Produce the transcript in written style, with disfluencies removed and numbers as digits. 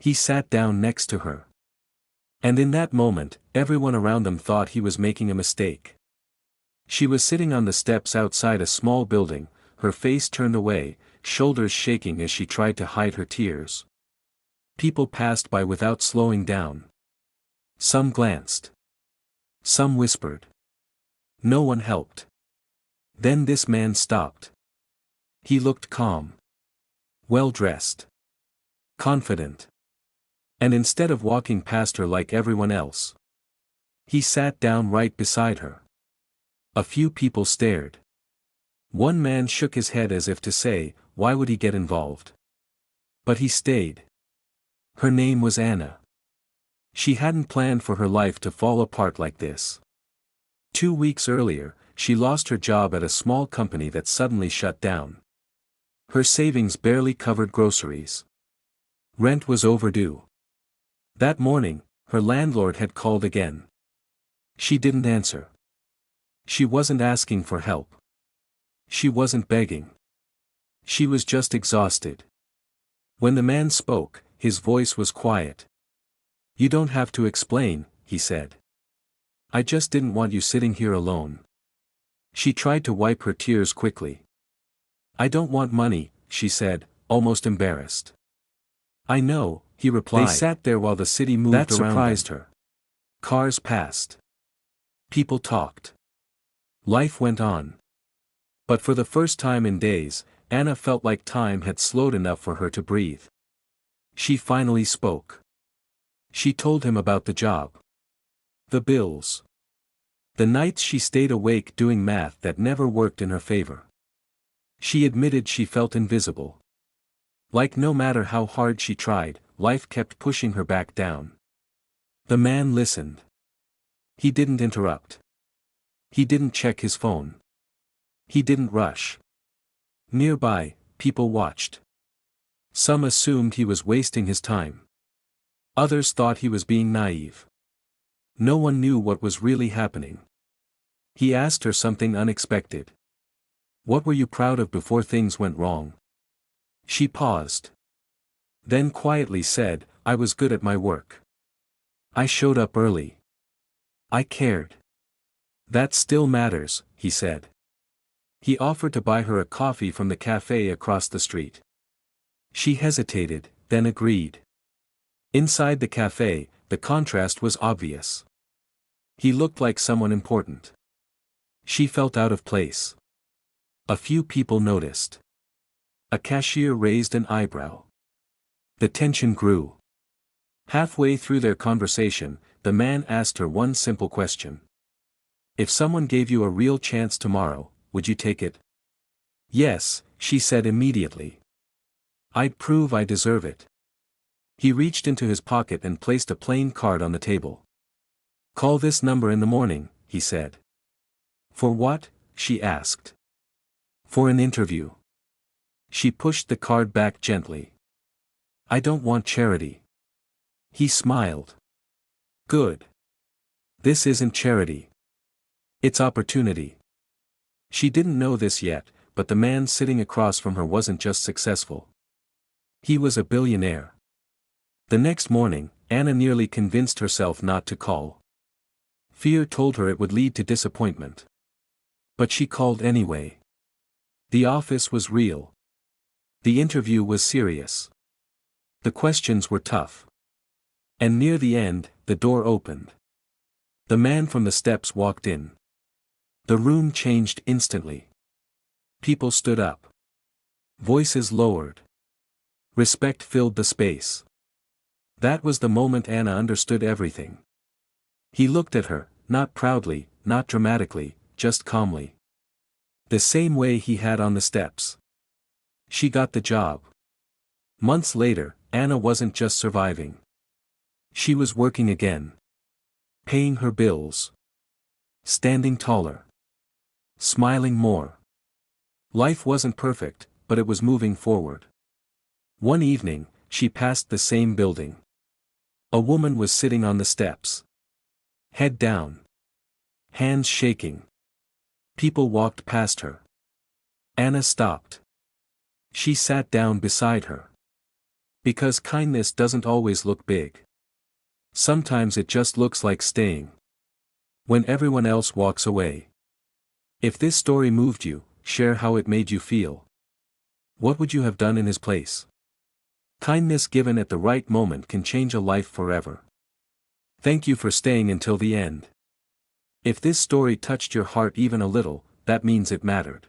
He sat down next to her. And in that moment, everyone around them thought he was making a mistake. She was sitting on the steps outside a small building, her face turned away, shoulders shaking as she tried to hide her tears. People passed by without slowing down. Some glanced. Some whispered. No one helped. Then this man stopped. He looked calm. Well-dressed. Confident. And instead of walking past her like everyone else, he sat down right beside her. A few people stared. One man shook his head as if to say, why would he get involved? But he stayed. Her name was Anna. She hadn't planned for her life to fall apart like this. 2 weeks earlier, she lost her job at a small company that suddenly shut down. Her savings barely covered groceries. Rent was overdue. That morning, her landlord had called again. She didn't answer. She wasn't asking for help. She wasn't begging. She was just exhausted. When the man spoke, his voice was quiet. You don't have to explain, he said. I just didn't want you sitting here alone. She tried to wipe her tears quickly. I don't want money, she said, almost embarrassed. I know, he replied. They sat there while the city moved around them. That surprised her. Cars passed. People talked. Life went on. But for the first time in days, Anna felt like time had slowed enough for her to breathe. She finally spoke. She told him about the job. The bills. The nights she stayed awake doing math that never worked in her favor. She admitted she felt invisible. Like no matter how hard she tried, life kept pushing her back down. The man listened. He didn't interrupt. He didn't check his phone. He didn't rush. Nearby, people watched. Some assumed he was wasting his time. Others thought he was being naive. No one knew what was really happening. He asked her something unexpected. What were you proud of before things went wrong? She paused. Then quietly said, I was good at my work. I showed up early. I cared. That still matters, he said. He offered to buy her a coffee from the cafe across the street. She hesitated, then agreed. Inside the cafe, the contrast was obvious. He looked like someone important. She felt out of place. A few people noticed. A cashier raised an eyebrow. The tension grew. Halfway through their conversation, the man asked her one simple question. If someone gave you a real chance tomorrow, would you take it? Yes, she said immediately. I'd prove I deserve it. He reached into his pocket and placed a plain card on the table. Call this number in the morning, he said. For what? She asked. For an interview. She pushed the card back gently. I don't want charity. He smiled. Good. This isn't charity. It's opportunity. She didn't know this yet, but the man sitting across from her wasn't just successful. He was a billionaire. The next morning, Anna nearly convinced herself not to call. Fear told her it would lead to disappointment. But she called anyway. The office was real. The interview was serious. The questions were tough. And near the end, the door opened. The man from the steps walked in. The room changed instantly. People stood up. Voices lowered. Respect filled the space. That was the moment Anna understood everything. He looked at her, not proudly, not dramatically, just calmly. The same way he had on the steps. She got the job. Months later, Anna wasn't just surviving. She was working again. Paying her bills. Standing taller. Smiling more. Life wasn't perfect, but it was moving forward. One evening, she passed the same building. A woman was sitting on the steps. Head down. Hands shaking. People walked past her. Anna stopped. She sat down beside her. Because kindness doesn't always look big. Sometimes it just looks like staying when everyone else walks away. If this story moved you, share how it made you feel. What would you have done in his place? Kindness given at the right moment can change a life forever. Thank you for staying until the end. If this story touched your heart even a little, that means it mattered.